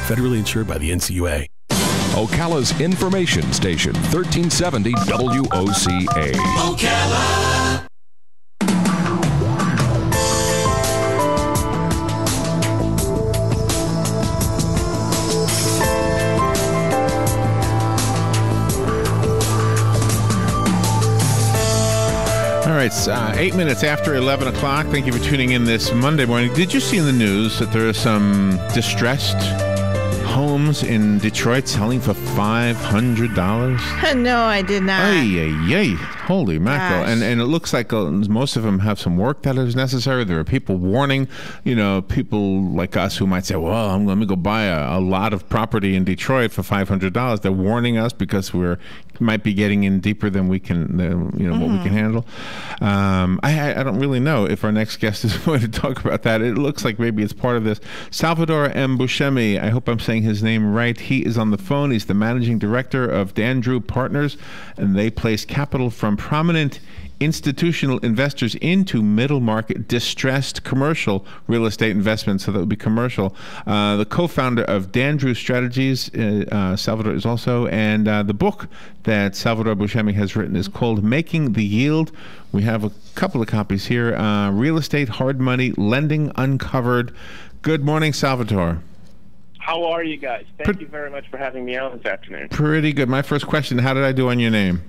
Federally insured by the NCUA. Ocala's information station, 1370 WOCA. Ocala. All right, it's 8 minutes after 11 o'clock. Thank you for tuning in this Monday morning. Did you see in the news that there are some distressed homes in Detroit selling for $500? No, I did not. Ay, ay, ay. Holy mackerel. And it looks like most of them have some work that is necessary. There are people warning, people like us who might say, well, let me go buy a lot of property in Detroit for $500. They're warning us because we might be getting in deeper than we can, what we can handle. I don't really know if our next guest is going to talk about that. It looks like maybe it's part of this. Salvatore M. Buscemi, I hope I'm saying his name right. He is on the phone. He's the managing director of Dandrew Partners, and they place capital from prominent institutional investors into middle market distressed commercial real estate investments. So that would be commercial. The co-founder of Dandrew Strategies, Salvatore is also, and the book that Salvatore Buscemi has written is called Making the Yield. We have a couple of copies here. Real Estate Hard Money Lending Uncovered. Good morning, Salvatore. How are you guys? Thank you very much for having me on this afternoon. Pretty good. My first question, how did I do on your name?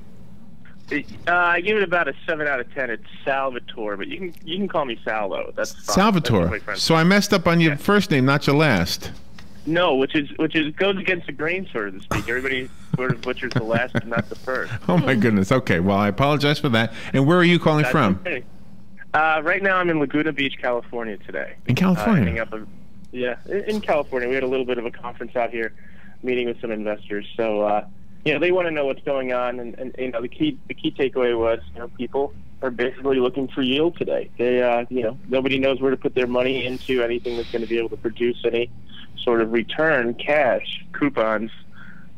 I give it about a 7 out of 10. It's Salvatore, but you can call me Salvo. That's fine. Salvatore. That's so I messed up on your first name, not your last. No, which goes against the grain, so to speak. Everybody sort of butchers the last and not the first. Oh my goodness. Okay, well I apologize for that. And where are you calling from? Okay. Right now I'm in Laguna Beach, California today. In California? In California. We had a little bit of a conference out here, meeting with some investors. So they want to know what's going on, and the key takeaway was, people are basically looking for yield today. They nobody knows where to put their money into anything that's going to be able to produce any sort of return, cash, coupons,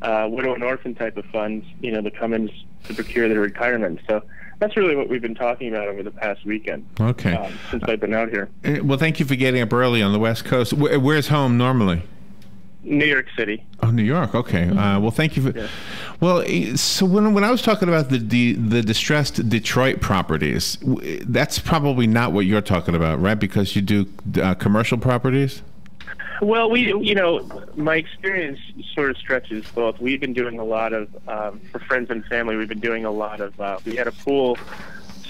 widow and orphan type of funds, that come in to procure their retirement. So that's really what we've been talking about over the past weekend. Okay. Since I've been out here. Well, thank you for getting up early on the West Coast. Where's home normally? New York City. Oh, New York. Okay. Well, thank you for. Yeah. Well, so when I was talking about the distressed Detroit properties, that's probably not what you're talking about, right? Because you do commercial properties. Well, my experience sort of stretches both. We've been doing a lot of, for friends and family, we've been doing a lot of, we had a pool,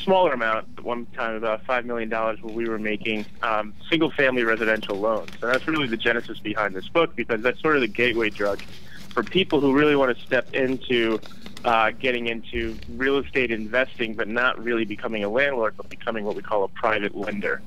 smaller amount at one time, about $5 million, where we were making single-family residential loans. And that's really the genesis behind this book, because that's sort of the gateway drug for people who really want to step into getting into real estate investing, but not really becoming a landlord, but becoming what we call a private lender.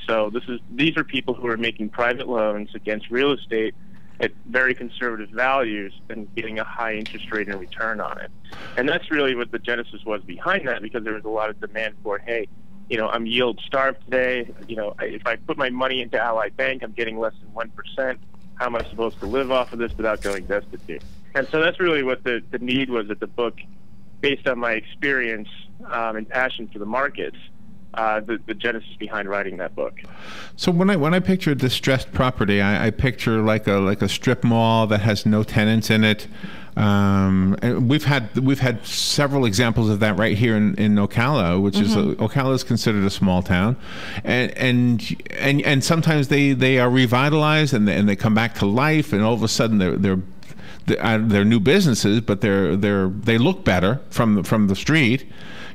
So these are people who are making private loans against real estate at very conservative values and getting a high interest rate and return on it. And that's really what the genesis was behind that, because there was a lot of demand for, hey, I'm yield starved today. If I put my money into Ally Bank, I'm getting less than 1%. How am I supposed to live off of this without going destitute? And so that's really what the need was at the book, based on my experience and passion for the markets. The genesis behind writing that book. So when I picture distressed property, I picture like a strip mall that has no tenants in it. And we've had several examples of that right here in Ocala, which is Ocala is considered a small town, and sometimes they are revitalized and they come back to life, and all of a sudden they're new businesses, but they look better from the street.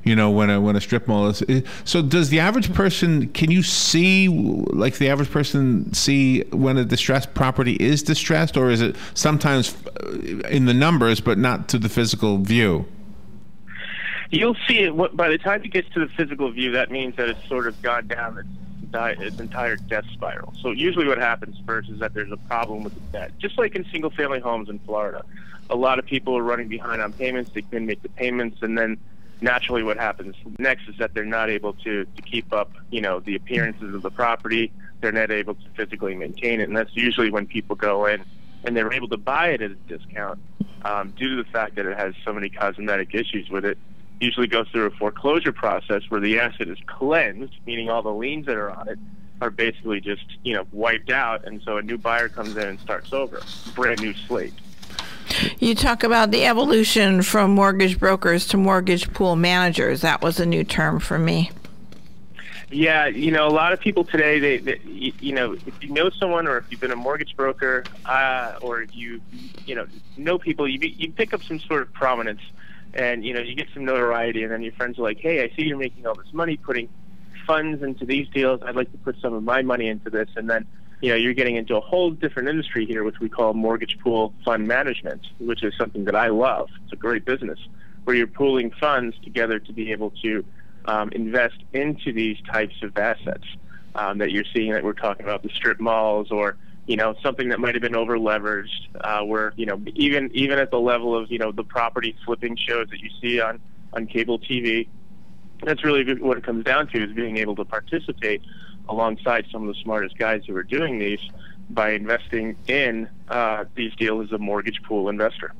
When a strip mall is. So does the average person, can you see, like the average person see when a distressed property is distressed, or is it sometimes in the numbers but not to the physical view? You'll see it by the time it gets to the physical view. That means that it's sort of gone down its entire death spiral. So usually what happens first is that there's a problem with the debt. Just like in single-family homes in Florida, a lot of people are running behind on payments. They couldn't make the payments, and then naturally what happens next is that they're not able to keep up, the appearances of the property. They're not able to physically maintain it, and that's usually when people go in and they're able to buy it at a discount due to the fact that it has so many cosmetic issues with it. Usually goes through a foreclosure process where the asset is cleansed, meaning all the liens that are on it are basically just, wiped out, and so a new buyer comes in and starts over, brand new slate. You talk about the evolution from mortgage brokers to mortgage pool managers. That was a new term for me. Yeah, a lot of people today, they if you know someone, or if you've been a mortgage broker, or if you know people, you pick up some sort of prominence, and you get some notoriety, and then your friends are like, hey, I see you're making all this money putting funds into these deals. I'd like to put some of my money into this. And then you're getting into a whole different industry here, which we call mortgage pool fund management, which is something that I love. It's a great business where you're pooling funds together to be able to invest into these types of assets that you're seeing, that we're talking about, the strip malls, or something that might have been over leveraged, where even at the level of the property flipping shows that you see on cable TV. That's really what it comes down to, is being able to participate alongside some of the smartest guys who are doing these by investing in these deals as a mortgage pool investor.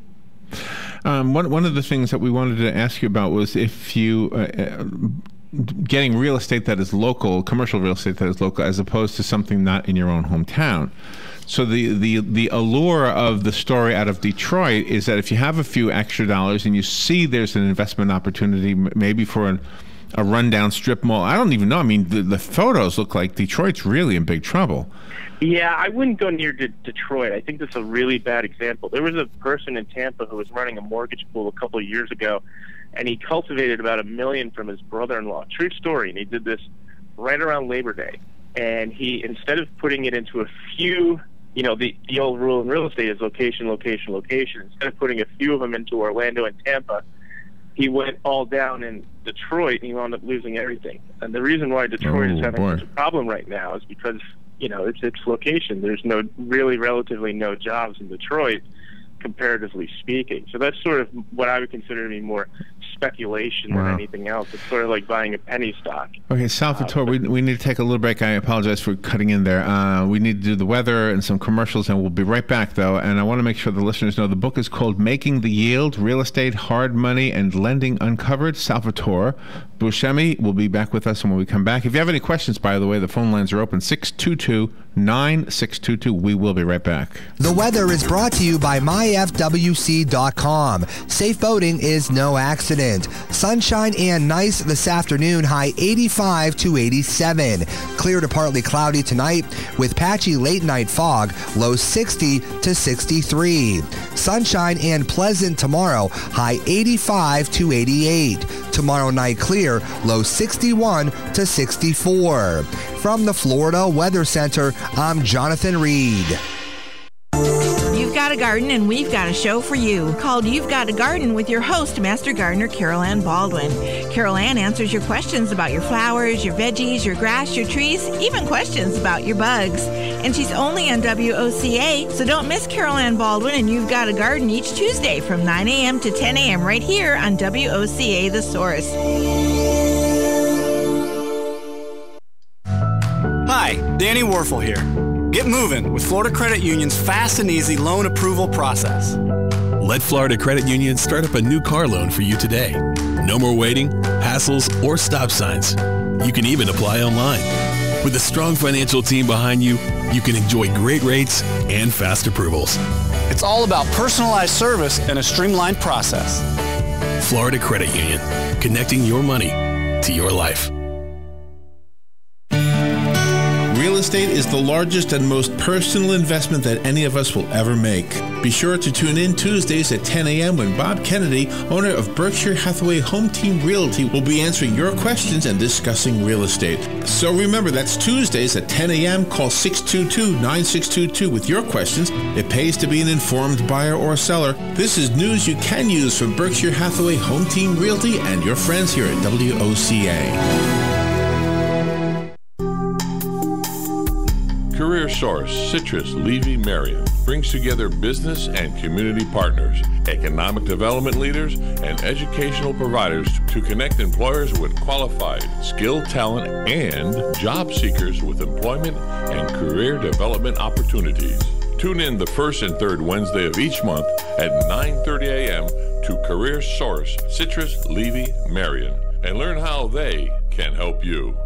One of the things that we wanted to ask you about was if you getting real estate that is local, commercial real estate that is local, as opposed to something not in your own hometown. So the allure of the story out of Detroit is that if you have a few extra dollars and you see there's an investment opportunity, maybe for a rundown strip mall. I don't even know. I mean, the photos look like Detroit's really in big trouble. Yeah, I wouldn't go near Detroit. I think that's a really bad example. There was a person in Tampa who was running a mortgage pool a couple of years ago, and he cultivated about $1 million from his brother-in-law. True story. And he did this right around Labor Day. And he, instead of putting it into a few, the old rule in real estate is location, location, location. Instead of putting a few of them into Orlando and Tampa, he went all down in Detroit, and he wound up losing everything. And the reason why Detroit is having such a problem right now is because, it's its location. There's relatively no jobs in Detroit, comparatively speaking. So that's sort of what I would consider to be more speculation than anything else. It's sort of like buying a penny stock. Okay, Salvatore, we need to take a little break. I apologize for cutting in there. We need to do the weather and some commercials, and we'll be right back, though. And I want to make sure the listeners know the book is called Making the Yield, Real Estate, Hard Money, and Lending Uncovered. Salvatore Buscemi will be back with us when we come back. If you have any questions, by the way, the phone lines are open, 622-9622. We will be right back. The weather is brought to you by myfwc.com. Safe boating is no accident. Sunshine and nice this afternoon, high 85 to 87. Clear to partly cloudy tonight with patchy late night fog, low 60 to 63. Sunshine and pleasant tomorrow, high 85 to 88. Tomorrow night clear, low 61 to 64. From the Florida Weather Center, I'm Jonathan Reed. You've got a garden, and we've got a show for you called You've Got a Garden with your host, Master Gardener Carol Ann Baldwin. Carol Ann answers your questions about your flowers, your veggies, your grass, your trees, even questions about your bugs. And she's only on WOCA, so don't miss Carol Ann Baldwin and You've Got a Garden each Tuesday from 9 a.m. to 10 a.m. right here on WOCA The Source. Hi, Danny Warfel here. Get moving with Florida Credit Union's fast and easy loan approval process. Let Florida Credit Union start up a new car loan for you today. No more waiting, hassles, or stop signs. You can even apply online. With a strong financial team behind you, you can enjoy great rates and fast approvals. It's all about personalized service and a streamlined process. Florida Credit Union, connecting your money to your life. Real estate is the largest and most personal investment that any of us will ever make. Be sure to tune in Tuesdays at 10 a.m. when Bob Kennedy, owner of Berkshire Hathaway Home Team Realty, will be answering your questions and discussing real estate. So remember, that's Tuesdays at 10 a.m. Call 622-9622 with your questions. It pays to be an informed buyer or seller. This is news you can use from Berkshire Hathaway Home Team Realty and your friends here at WOCA. Career Source, Citrus, Levy, Marion brings together business and community partners, economic development leaders, and educational providers to connect employers with qualified, skilled talent and job seekers with employment and career development opportunities. Tune in the first and third Wednesday of each month at 9:30 a.m. to Career Source, Citrus, Levy, Marion, and learn how they can help you.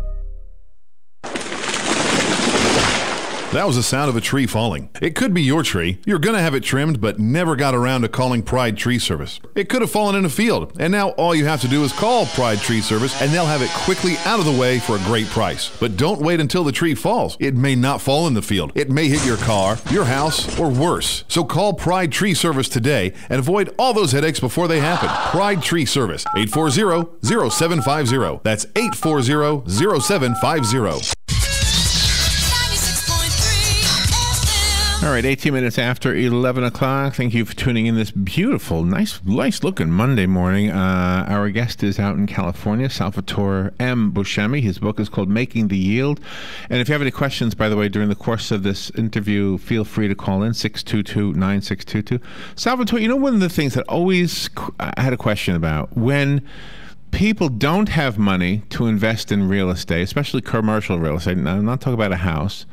That was the sound of a tree falling. It could be your tree. You're going to have it trimmed, but never got around to calling Pride Tree Service. It could have fallen in a field, and now all you have to do is call Pride Tree Service, and they'll have it quickly out of the way for a great price. But don't wait until the tree falls. It may not fall in the field. It may hit your car, your house, or worse. So call Pride Tree Service today and avoid all those headaches before they happen. Pride Tree Service, 840-0750. That's 840-0750. All right, 18 minutes after 11 o'clock. Thank you for tuning in this beautiful, nice looking Monday morning. Our guest is out in California, Salvatore M. Buscemi. His book is called Making the Yield. And if you have any questions, by the way, during the course of this interview, feel free to call in, 622-9622. Salvatore, you know, one of the things that I had a question about, when people don't have money to invest in real estate, especially commercial real estate, I'm not talking about a house,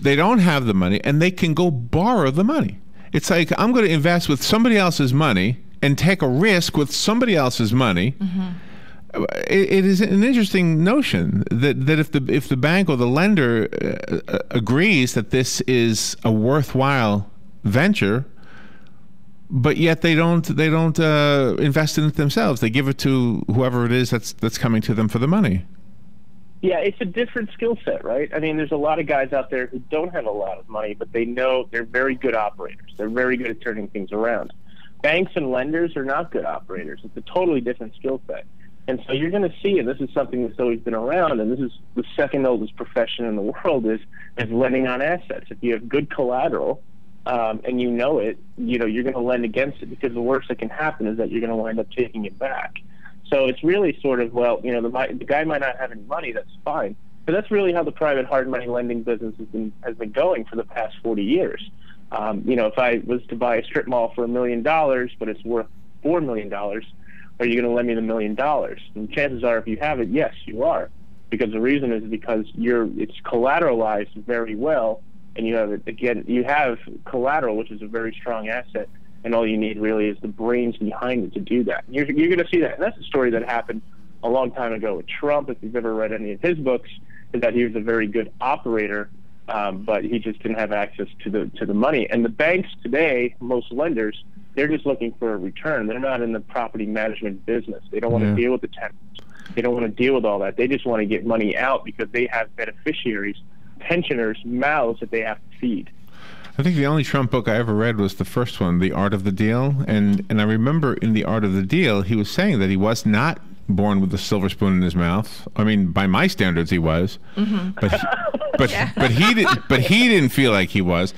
they don't have the money, and they can go borrow the money. It's like, I'm going to invest with somebody else's money and take a risk with somebody else's money. Mm-hmm. It is an interesting notion that if the bank or the lender agrees that this is a worthwhile venture, but yet they don't invest in it themselves. They give it to whoever it is that's coming to them for the money. Yeah, it's a different skill set, right? I mean, there's a lot of guys out there who don't have a lot of money, but they know they're very good operators. They're very good at turning things around. Banks and lenders are not good operators. It's a totally different skill set. And so you're going to see, and this is something that's always been around, and this is the second oldest profession in the world, is lending on assets. If you have good collateral, and you know it, you're going to lend against it, because the worst that can happen is that you're going to wind up taking it back. So it's really sort of, the guy might not have any money, that's fine. But that's really how the private hard money lending business has been going for the past 40 years. If I was to buy a strip mall for $1 million, but it's worth $4 million, are you going to lend me the $1 million? And chances are, if you have it, yes, you are. Because the reason is because it's collateralized very well, and you have collateral, which is a very strong asset. And all you need really is the brains behind it to do that. You're going to see that. And that's a story that happened a long time ago with Trump. If you've ever read any of his books, is that he was a very good operator, but he just didn't have access to the money. And the banks today, most lenders, they're just looking for a return. They're not in the property management business. They don't want to deal with the tenants. They don't want to deal with all that. They just want to get money out because they have beneficiaries, pensioners, mouths that they have to feed. I think the only Trump book I ever read was the first one, The Art of the Deal. And I remember in The Art of the Deal, he was saying that he was not born with a silver spoon in his mouth. I mean, by my standards, he was. Mm-hmm. But he didn't feel like he was.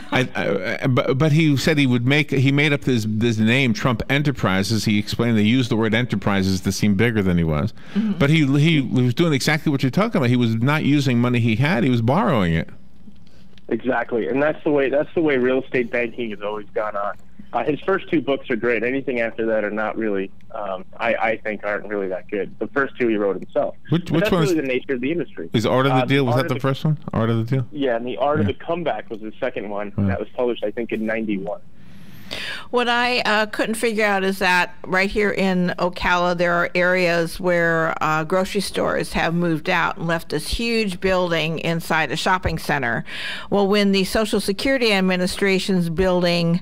But he said he made up this name, Trump Enterprises. He explained they used the word enterprises to seem bigger than he was. Mm-hmm. But he was doing exactly what you're talking about. He was not using money he had. He was borrowing it. Exactly, and that's the way real estate banking has always gone on. His first two books are great. Anything after that are not really, I think, aren't really that good. The first two he wrote himself. Which that's one really the nature of the industry. Is Art of the Deal, was that the first one? Art of the Deal? Yeah, and The Art of the Comeback was the second one. That was published, I think, in 91. What I couldn't figure out is that right here in Ocala, there are areas where grocery stores have moved out and left this huge building inside a shopping center. Well, when the Social Security Administration's building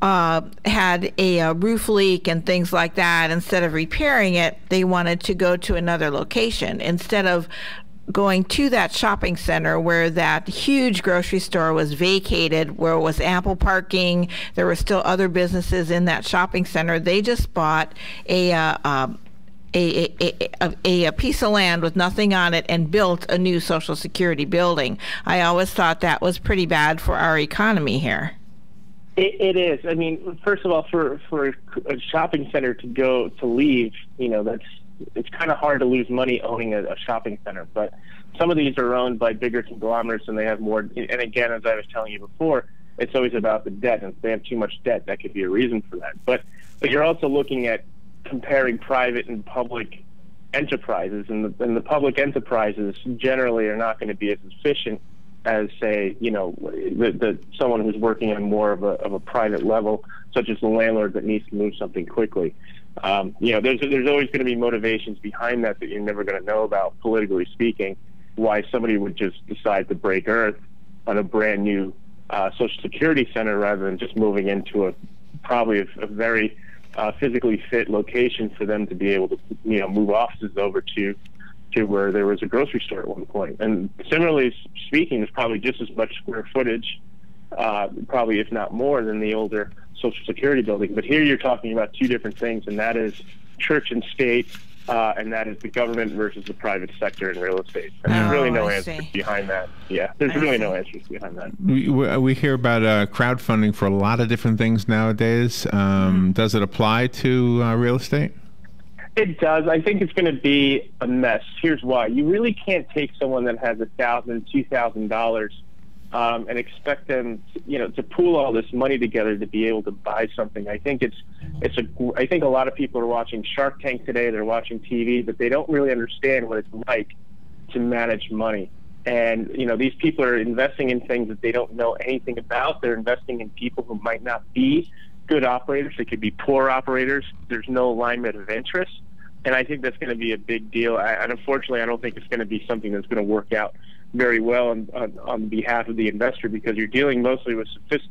had a roof leak and things like that, instead of repairing it, they wanted to go to another location. Instead of going to that shopping center where that huge grocery store was vacated, where it was ample parking, there were still other businesses in that shopping center, they just bought a piece of land with nothing on it and built a new Social Security building. I always thought that was pretty bad for our economy here. It is. I mean, first of all, for a shopping center to leave, it's kind of hard to lose money owning a shopping center. But some of these are owned by bigger conglomerates, and they have more. And again, as I was telling you before, it's always about the debt. And if they have too much debt, that could be a reason for that. But you're also looking at comparing private and public enterprises, and the public enterprises generally are not going to be as efficient as, say, someone who's working on more of a private level, such as the landlord that needs to move something quickly. There's always going to be motivations behind that you're never going to know about, politically speaking, why somebody would just decide to break earth on a brand new Social Security center rather than just moving into probably a very physically fit location for them to be able to, move offices over to where there was a grocery store at one point. And similarly speaking, there's probably just as much square footage, probably if not more, than the older Social Security building. But here you're talking about two different things, and that is church and state, and that is the government versus the private sector in real estate. And there's really no answers behind that. Yeah, there's really no answers behind that. We hear about crowdfunding for a lot of different things nowadays. Does it apply to real estate? It does. I think it's going to be a mess. Here's why. You really can't take someone that has $1,000, $2,000 and expect them, to pool all this money together to be able to buy something. I think I think a lot of people are watching Shark Tank today. They're watching TV, but they don't really understand what it's like to manage money. And, these people are investing in things that they don't know anything about. They're investing in people who might not be good operators. They could be poor operators. There's no alignment of interest. And I think that's going to be a big deal. And unfortunately, I don't think it's going to be something that's going to work out very well on behalf of the investor, because you're dealing mostly with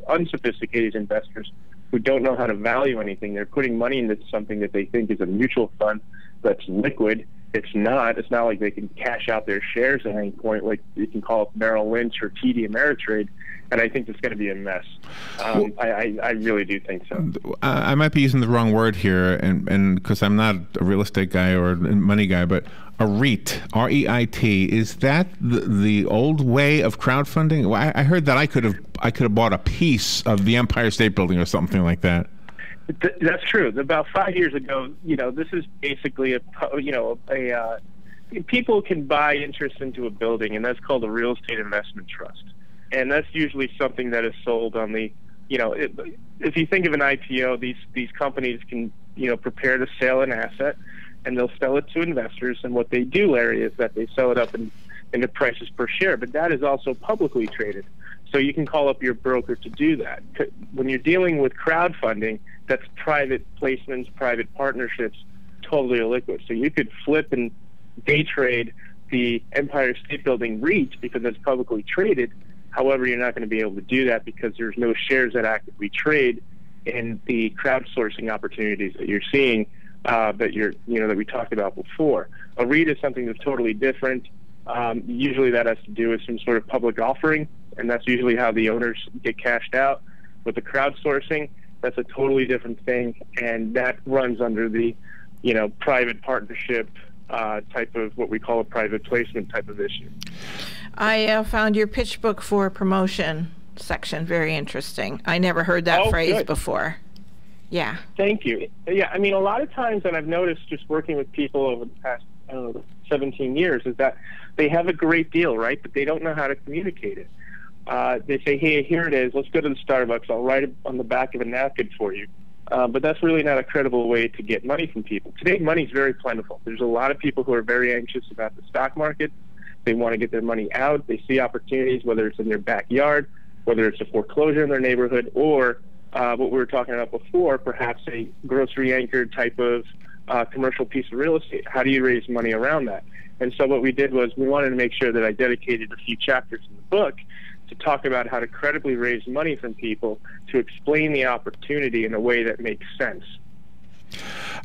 unsophisticated investors who don't know how to value anything. They're putting money into something that they think is a mutual fund that's liquid. It's not. It's not like they can cash out their shares at any point, like you can call it Merrill Lynch or TD Ameritrade. And I think it's going to be a mess. I really do think so. I might be using the wrong word here, and because I'm not a real estate guy or a money guy, but a REIT, R-E-I-T, is that the old way of crowdfunding? Well, I heard that I could have bought a piece of the Empire State Building or something like that. That's true. About 5 years ago, this is basically people can buy interest into a building, and that's called a real estate investment trust. And that's usually something that is sold on the, if you think of an IPO, these companies can, prepare to sell an asset, and they'll sell it to investors. And what they do, Larry, is that they sell it up into prices per share. But that is also publicly traded. So you can call up your broker to do that. When you're dealing with crowdfunding, that's private placements, private partnerships, totally illiquid. So you could flip and day trade the Empire State Building REIT because it's publicly traded. However, you're not going to be able to do that because there's no shares that actively trade in the crowdsourcing opportunities that you're seeing that we talked about before. A REIT is something that's totally different. Usually that has to do with some sort of public offering, and that's usually how the owners get cashed out. With the crowdsourcing, that's a totally different thing, and that runs under the private partnership type of what we call a private placement type of issue. I found your pitch book for promotion section very interesting. I never heard that phrase before. Yeah. Thank you. Yeah, I mean, a lot of times, and I've noticed just working with people over the past 17 years, is that they have a great deal, right? But they don't know how to communicate it. They say, hey, here it is. Let's go to the Starbucks. I'll write it on the back of a napkin for you. But that's really not a credible way to get money from people. Today, money is very plentiful. There's a lot of people who are very anxious about the stock market. They want to get their money out. They see opportunities, whether it's in their backyard, whether it's a foreclosure in their neighborhood, or what we were talking about before, perhaps a grocery-anchored type of commercial piece of real estate. How do you raise money around that? And so what we did was we wanted to make sure that I dedicated a few chapters in the book to talk about how to credibly raise money from people, to explain the opportunity in a way that makes sense.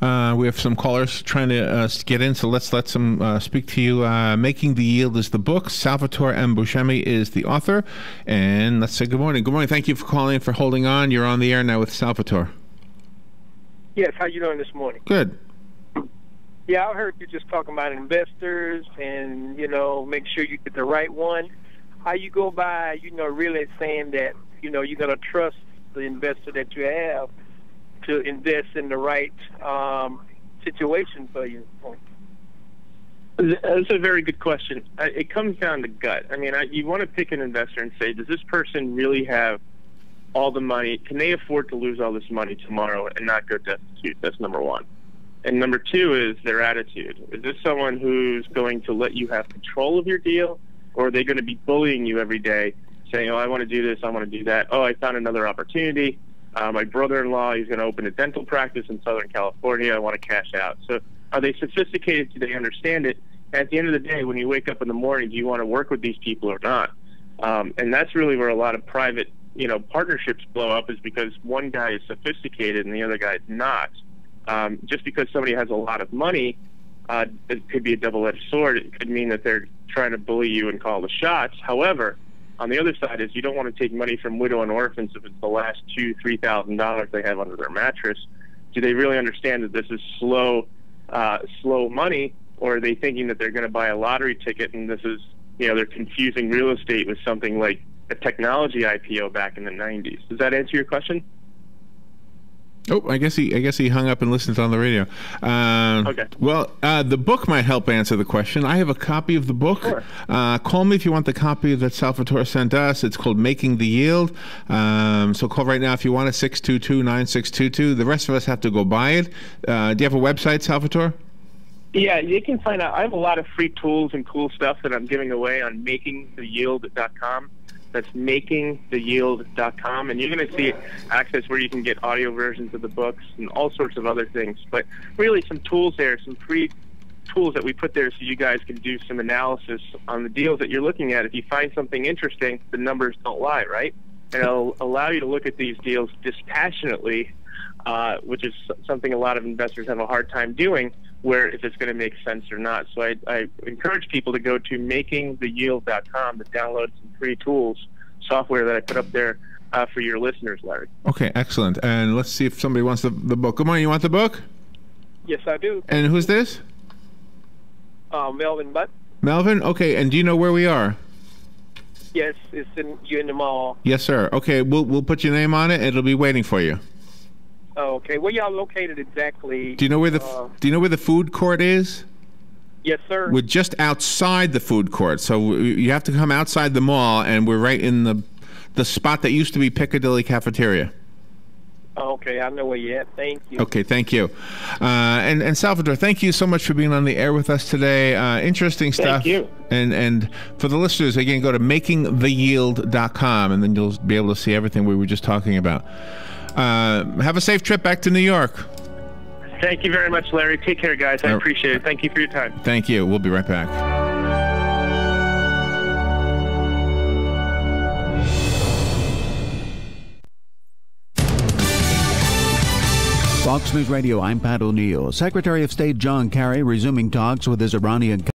We have some callers trying to get in, so let's let them speak to you. Making the Yield is the book. Salvatore M. Buscemi is the author. And let's say good morning. Good morning. Thank you for calling, for holding on. You're on the air now with Salvatore. Yes, how you doing this morning? Good. Yeah, I heard you just talking about investors and, make sure you get the right one. How you go by, really saying that, you're going to trust the investor that you have to invest in the right situation for you? That's a very good question. It comes down to gut. I mean, you want to pick an investor and say, does this person really have all the money? Can they afford to lose all this money tomorrow and not go destitute? That's number one. And number two is their attitude. Is this someone who's going to let you have control of your deal, or are they going to be bullying you every day, saying, oh, I want to do this, I want to do that. Oh, I found another opportunity. My brother-in-law, he's going to open a dental practice in Southern California. I want to cash out. So are they sophisticated? Do they understand it? And at the end of the day, when you wake up in the morning, do you want to work with these people or not? And that's really where a lot of private, partnerships blow up, is because one guy is sophisticated and the other guy is not. Just because somebody has a lot of money, it could be a double-edged sword. It could mean that they're trying to bully you and call the shots. However, on the other side is you don't want to take money from widow and orphans if it's the last $2,000-$3,000 they have under their mattress. Do they really understand that this is slow money, or are they thinking that they're going to buy a lottery ticket and this is, they're confusing real estate with something like a technology IPO back in the 90s? Does that answer your question? Oh, I guess he hung up and listened on the radio. Okay. Well, the book might help answer the question. I have a copy of the book. Sure. Call me if you want the copy that Salvatore sent us. It's called Making the Yield. So call right now if you want it, 622-9622. The rest of us have to go buy it. Do you have a website, Salvatore? Yeah, you can find out. I have a lot of free tools and cool stuff that I'm giving away on makingtheyield.com. That's makingtheyield.com, and you're going to see access where you can get audio versions of the books and all sorts of other things. But really, some tools there, some free tools that we put there so you guys can do some analysis on the deals that you're looking at. If you find something interesting, the numbers don't lie, right? And it'll allow you to look at these deals dispassionately, which is something a lot of investors have a hard time doing, where if it's going to make sense or not. So I encourage people to go to makingtheyield.com to download some free tools, software that I put up there for your listeners, Larry. Okay, excellent. And let's see if somebody wants the book. Good morning. You want the book? Yes, I do. And who's this? Melvin Butt. Melvin? Okay, and do you know where we are? Yes, you're in the mall. Yes, sir. Okay, we'll put your name on it. It'll be waiting for you. Oh, okay. Where y'all located exactly? Do you know where the food court is? Yes, sir. We're just outside the food court, so you have to come outside the mall, and we're right in the spot that used to be Piccadilly Cafeteria. Okay, I know where you're at. Thank you. Okay, thank you. And Salvatore, thank you so much for being on the air with us today. Interesting stuff. Thank you. And for the listeners, again, go to makingtheyield.com, and then you'll be able to see everything we were just talking about. Have a safe trip back to New York. Thank you very much, Larry. Take care, guys. I appreciate it. Thank you for your time. Thank you. We'll be right back. Fox News Radio, I'm Pat O'Neill. Secretary of State John Kerry resuming talks with his Iranian